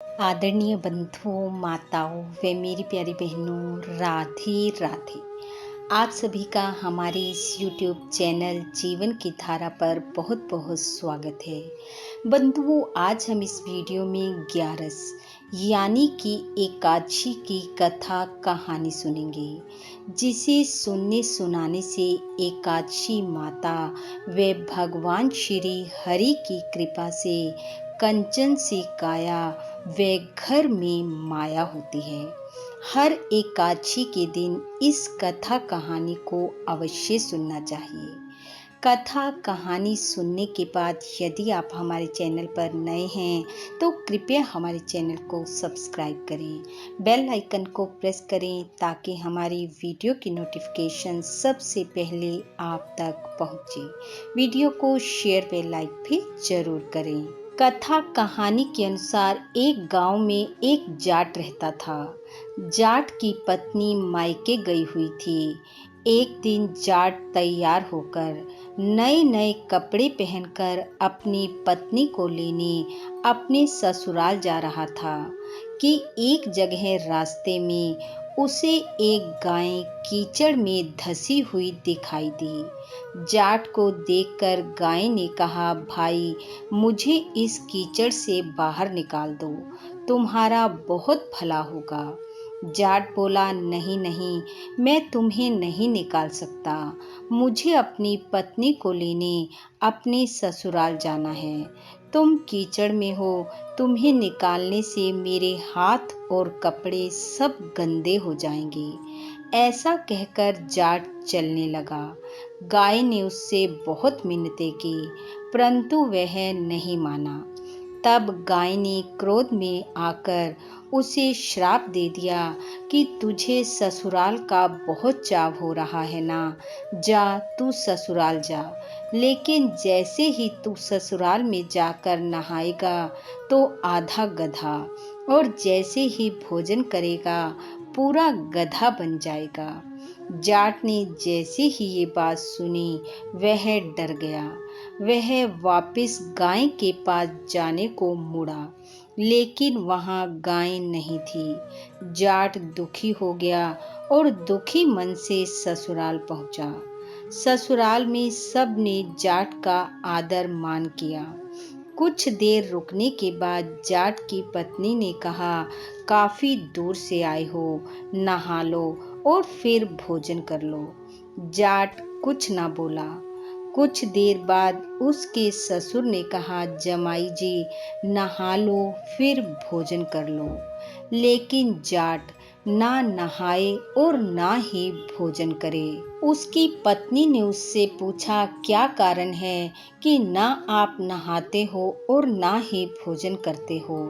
आदरणीय बंधुओं, माताओं व मेरी प्यारी बहनों, राधे राधे। आप सभी का हमारे इस YouTube चैनल जीवन की धारा पर बहुत बहुत स्वागत है। बंधुओं, आज हम इस वीडियो में 11 यानी कि एकादशी की कथा कहानी सुनेंगे, जिसे सुनने सुनाने से एकादशी माता व भगवान श्री हरि की कृपा से कंचन सी काया व घर में माया होती है। हर एकादशी के दिन इस कथा कहानी को अवश्य सुनना चाहिए। कथा कहानी सुनने के बाद यदि आप हमारे चैनल पर नए हैं तो कृपया हमारे चैनल को सब्सक्राइब करें, बेल आइकन को प्रेस करें ताकि हमारी वीडियो की नोटिफिकेशन सबसे पहले आप तक पहुंचे। वीडियो को शेयर व लाइक भी जरूर करें। कथा कहानी के अनुसार एक गांव में एक जाट रहता था। जाट की पत्नी मायके गई हुई थी। एक दिन जाट तैयार होकर नए नए कपड़े पहनकर अपनी पत्नी को लेने अपने ससुराल जा रहा था कि एक जगह रास्ते में उसे एक गाय कीचड़ में धसी हुई दिखाई दी। जाट को देखकर गाय ने कहा, भाई मुझे इस कीचड़ से बाहर निकाल दो, तुम्हारा बहुत भला होगा। जाट बोला, नहीं नहीं, मैं तुम्हें नहीं निकाल सकता, मुझे अपनी पत्नी को लेने अपने ससुराल जाना है। तुम कीचड़ में हो, तुम्हें निकालने से मेरे हाथ और कपड़े सब गंदे हो जाएंगे। ऐसा कहकर जाट चलने लगा। गाय ने उससे बहुत मिन्नतें की, परंतु वह नहीं माना। तब गाय ने क्रोध में आकर उसे श्राप दे दिया कि तुझे ससुराल का बहुत चाव हो रहा है ना, जा तू ससुराल जा। लेकिन जैसे ही तू ससुराल में जाकर नहाएगा तो आधा गधा, और जैसे ही भोजन करेगा पूरा गधा बन जाएगा। जाट ने जैसे ही ये बात सुनी वह डर गया। वह वापस गाय के पास जाने को मुड़ा, लेकिन वहां गाय नहीं थी। जाट दुखी हो गया और दुखी मन से ससुराल पहुंचा। ससुराल में सब ने जाट का आदर मान किया। कुछ देर रुकने के बाद जाट की पत्नी ने कहा, काफी दूर से आए हो, नहा लो और फिर भोजन कर लो। जाट कुछ ना बोला। कुछ देर बाद उसके ससुर ने कहा, जमाई जी नहा लो फिर भोजन कर लो। लेकिन जाट ना नहाए और ना ही भोजन करे। उसकी पत्नी ने उससे पूछा, क्या कारण है कि ना आप नहाते हो और ना ही भोजन करते हो।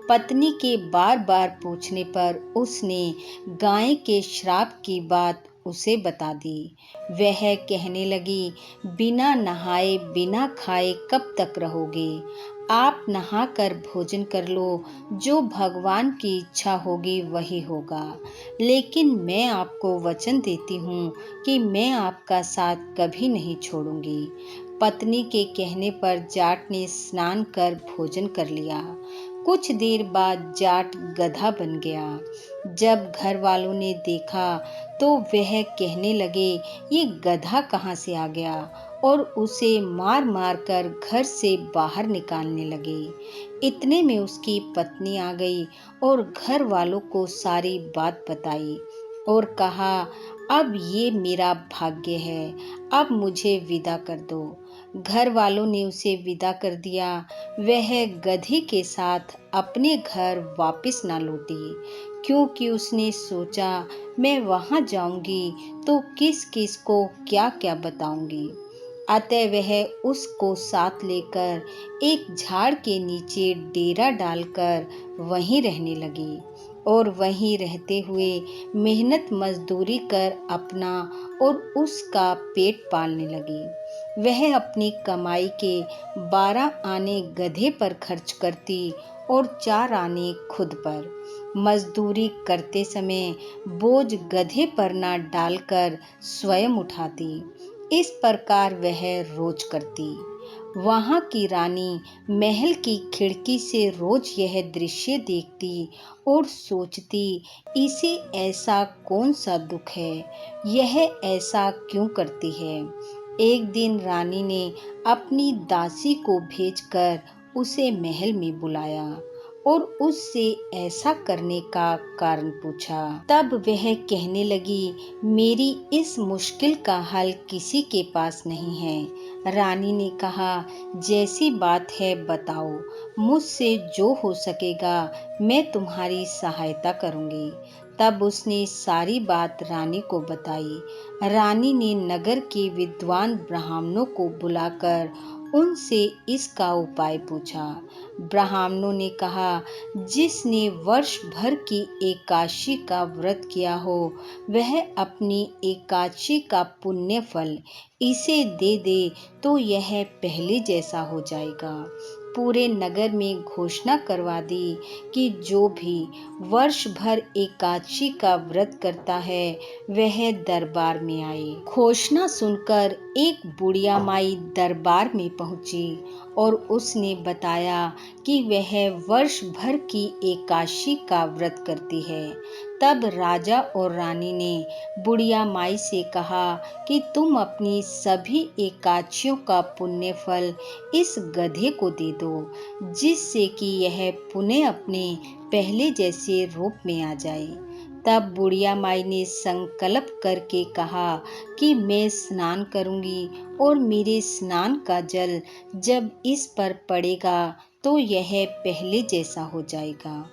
पत्नी के बार बार पूछने पर उसने गाय के श्राप की बात उसे बता दी। वह कहने लगी, बिना नहाए बिना खाए कब तक रहोगे। आप नहाकर भोजन कर लो, जो भगवान की इच्छा होगी वही होगा। लेकिन मैं आपको वचन देती हूँ कि मैं आपका साथ कभी नहीं छोड़ूंगी। पत्नी के कहने पर जाट ने स्नान कर भोजन कर लिया। कुछ देर बाद जाट गधा बन गया। जब घर वालों ने देखा तो वह कहने लगे, ये गधा कहाँ से आ गया, और उसे मार मार कर घर से बाहर निकालने लगे। इतने में उसकी पत्नी आ गई और घर वालों को सारी बात बताई और कहा, अब ये मेरा भाग्य है, अब मुझे विदा कर दो। घर वालों ने उसे विदा कर दिया। वह गधी के साथ अपने घर वापस ना लौटी, क्योंकि उसने सोचा, मैं वहां जाऊंगी तो किस किस को क्या क्या बताऊंगी। अतः वह उसको साथ लेकर एक झाड़ के नीचे डेरा डालकर वहीं रहने लगी और वहीं रहते हुए मेहनत मजदूरी कर अपना और उसका पेट पालने लगी। वह अपनी कमाई के 12 आने गधे पर खर्च करती और 4 आने खुद पर। मजदूरी करते समय बोझ गधे पर न डालकर स्वयं उठाती। इस प्रकार वह रोज करती। वहाँ की रानी महल की खिड़की से रोज यह दृश्य देखती और सोचती, इसे ऐसा कौन सा दुख है, यह ऐसा क्यों करती है। एक दिन रानी ने अपनी दासी को भेजकर उसे महल में बुलाया और उससे ऐसा करने का कारण पूछा। तब वह कहने लगी, मेरी इस मुश्किल का हल किसी के पास नहीं है। रानी ने कहा, जैसी बात है बताओ, मुझसे जो हो सकेगा मैं तुम्हारी सहायता करूंगी। तब उसने सारी बात रानी को बताई। रानी ने नगर के विद्वान ब्राह्मणों को बुलाकर उनसे इसका उपाय पूछा। ब्राह्मणों ने कहा, जिसने वर्ष भर की एकादशी का व्रत किया हो, वह अपनी एकादशी का पुण्य फल इसे दे दे तो यह पहले जैसा हो जाएगा। पूरे नगर में घोषणा करवा दी कि जो भी वर्ष भर एकादशी का व्रत करता है वह दरबार में आए। घोषणा सुनकर एक बुढ़िया माई दरबार में पहुंची और उसने बताया कि वह वर्ष भर की एकादशी का व्रत करती है। तब राजा और रानी ने बुढ़िया माई से कहा कि तुम अपनी सभी एकादशियों का पुण्य फल इस गधे को दे दो, जिससे कि यह पुनः अपने पहले जैसे रूप में आ जाए। तब बुढ़िया माई ने संकल्प करके कहा कि मैं स्नान करूंगी और मेरे स्नान का जल जब इस पर पड़ेगा तो यह पहले जैसा हो जाएगा।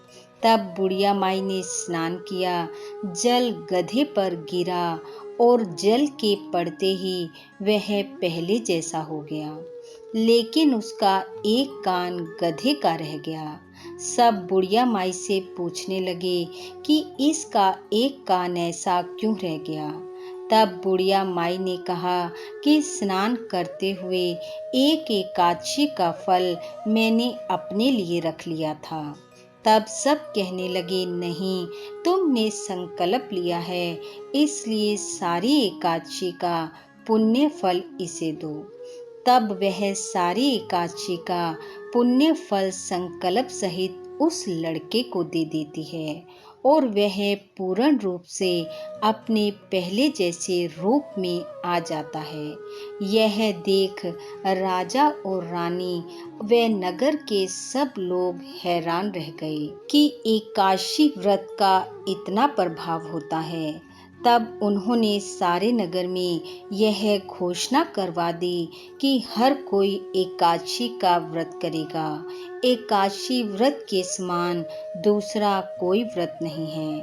तब बुढ़िया माई ने स्नान किया, जल गधे पर गिरा और जल के पड़ते ही वह पहले जैसा हो गया, लेकिन उसका एक कान गधे का रह गया। सब बुढ़िया माई से पूछने लगे कि इसका एक कान ऐसा क्यों रह गया। तब बुढ़िया माई ने कहा कि स्नान करते हुए एक एकादशी का फल मैंने अपने लिए रख लिया था। तब सब कहने लगे, नहीं, तुमने संकल्प लिया है, इसलिए सारी एकादशी का पुण्य फल इसे दो। तब वह सारी एकादशी का पुण्य फल संकल्प सहित उस लड़के को दे देती है और वह पूर्ण रूप से अपने पहले जैसे रूप में आ जाता है। यह देख राजा और रानी व नगर के सब लोग हैरान रह गए कि एकादशी व्रत का इतना प्रभाव होता है। तब उन्होंने सारे नगर में यह घोषणा करवा दी कि हर कोई एकादशी का व्रत करेगा। एकादशी व्रत के समान दूसरा कोई व्रत नहीं है।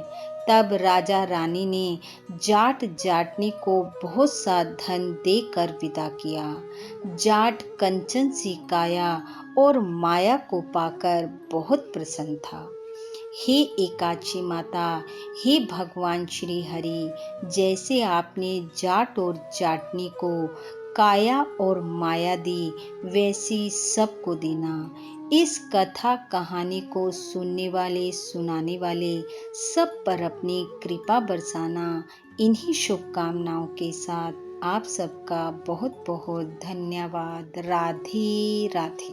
तब राजा रानी ने जाट जाटनी को बहुत सा धन देकर विदा किया। जाट कंचन सी काया और माया को पाकर बहुत प्रसन्न था। हे एकादशी माता, हे भगवान श्री हरि, जैसे आपने जाट और जाटनी को काया और माया दी, वैसी सबको देना। इस कथा कहानी को सुनने वाले सुनाने वाले सब पर अपनी कृपा बरसाना। इन्हीं शुभकामनाओं के साथ आप सबका बहुत बहुत धन्यवाद। राधे राधे।